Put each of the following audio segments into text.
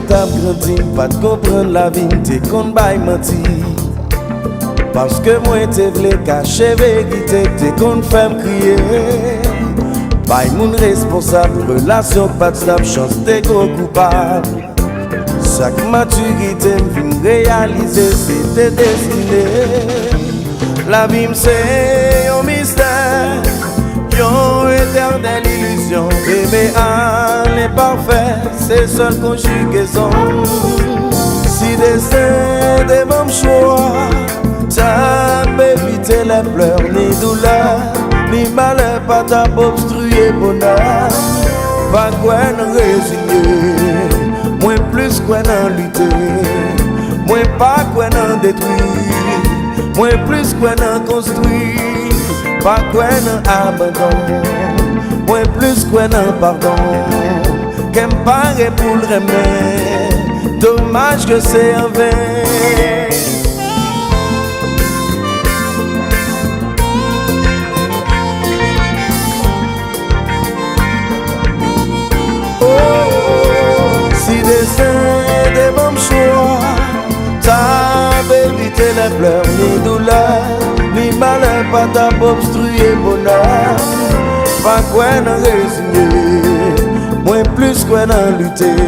t'as grandi, pas de comprendre la vie, t'es qu'on baille menti. Parce que moi t'es vle cacher vérité, t'es qu'on fait me crier. Baille mon responsable, relation pas de stable, chance t'es gros coupable. Chaque maturité me réaliser, c'est tes destinées. La vie c'est un mystère, une éternelle illusion. Aimer à l'imparfait, c'est seule conjugaison. Si destin des mêmes choix, ça peut éviter les pleurs, ni douleur, ni malheur, pas t'as obstruer bonheur. Pas quoi n'en résigner, moins plus quoi n'en lutter, moins pas quoi n'en détruire, moins plus quoi n'en construire, pas quoi n'en abandon, moins plus quoi n'en pardon, qu'aime paraît pour le remède, dommage que c'est en vain. Destin des bons choix, t'as évité les pleurs, ni douleur, ni malheur, pas t'as obstrué bonheur. Pas quoi n'en résigner, moins plus quoi n'en lutter,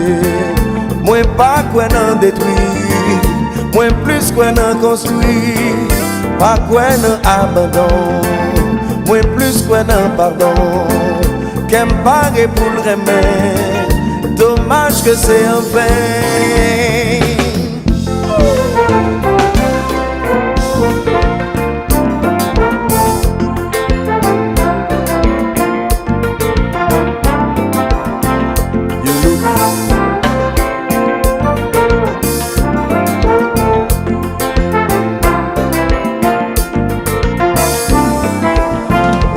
moins pas quoi n'en détruire, moins plus quoi n'en construire, pas quoi n'en abandon, moins plus quoi n'en pardon, qu'aime paraît pour le remède, dommage que c'est en vain.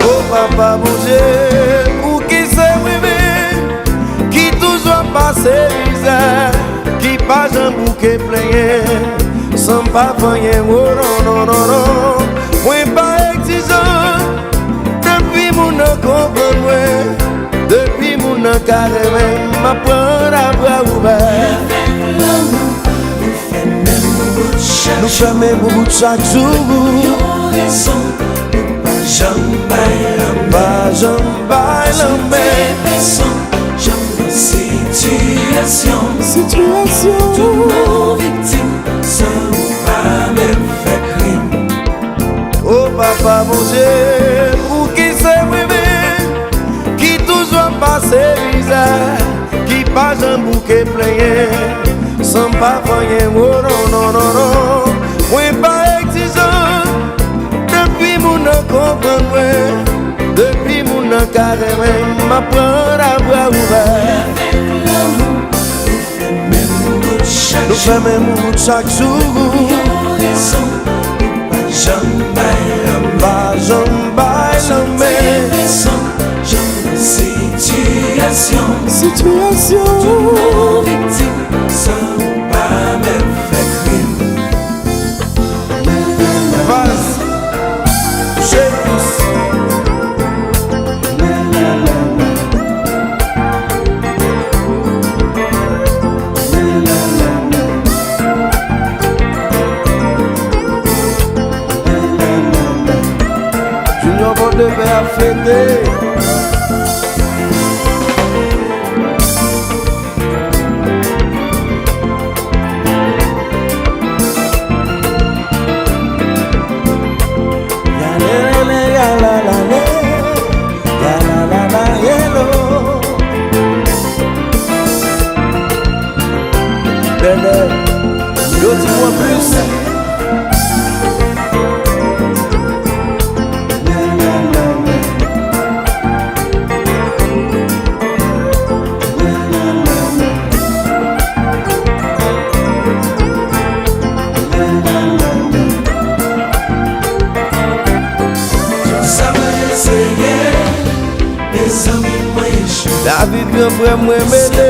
Oh papa mon Dieu, pour qui c'est privé, qui toujours passe misère, qui passe un bouquet plein, sans pas faire oh non non non non. Moi pas exigeant, depuis mon comprendre moi, depuis mon carré m'apprendre à bras ouverts. Nous faisons même bout chaque jour. Pas jamais la situation, tout nos victimes sont pas même fait crime. Oh papa mon Dieu, pour qui c'est privé, qui toujours passe misère, qui passe un bouquet plein, sans pas faire oh non non non non. Moi pas exigeant, depuis mon comprendre moi, depuis mon carré m'apprendre à bras ouverts. Nous faisons même bout chaque jour. Pas jamais situation, toutes nos victimes sont pas même fait crime. Vas-y, j'ai tous. De faire fêter. Dis-moi plus. La vie de frère moi mêlé,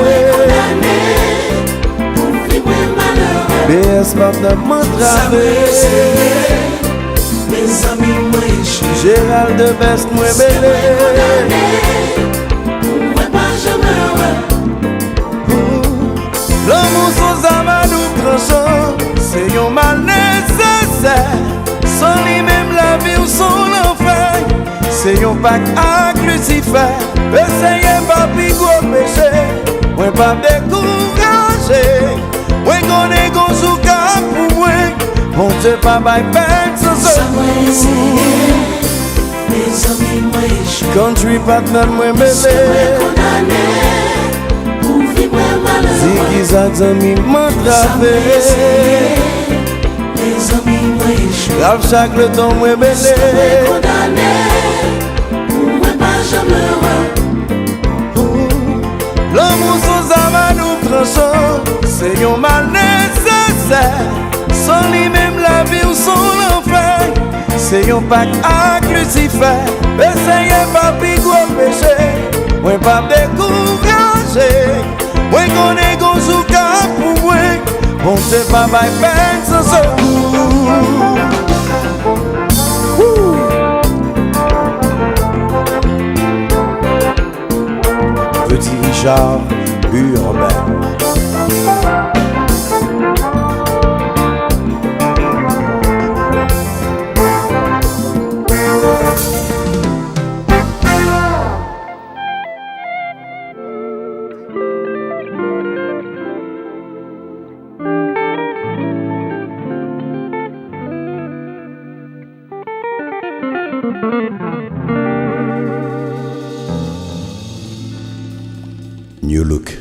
BS maintenant m'entraver. Gérald de Best moi mêlé, L'amour sans âme à nous tranchant, c'est un mal nécessaire. Sans lui même la vie ou son enfer, c'est un pacte avec Lucifer. Essayez pas plus gros péché, moi pas décourager. Moi connais qu'on joue cap pour moi, bon Dieu pas bail peine sans ça. Mes amis moi échoué, Country partner moi bébé, pour vivre malheureux. si qui ça amis m'entraver. Mes amis moi échoué, Grave chaque le temps moi bébé, condamné, pour moi pas jamais heureux. l'amour sans âme à nous tranchant, c'est un mal nécessaire. Sans lui même la vie ou son enfer, c'est un pacte avec Lucifer. Essayez pas plus gros péché, moi pas décourager. Moi connais qu'on joue cap pour moi, bon c'est pas ma peine sans secours. Petit Richard urbain. New look.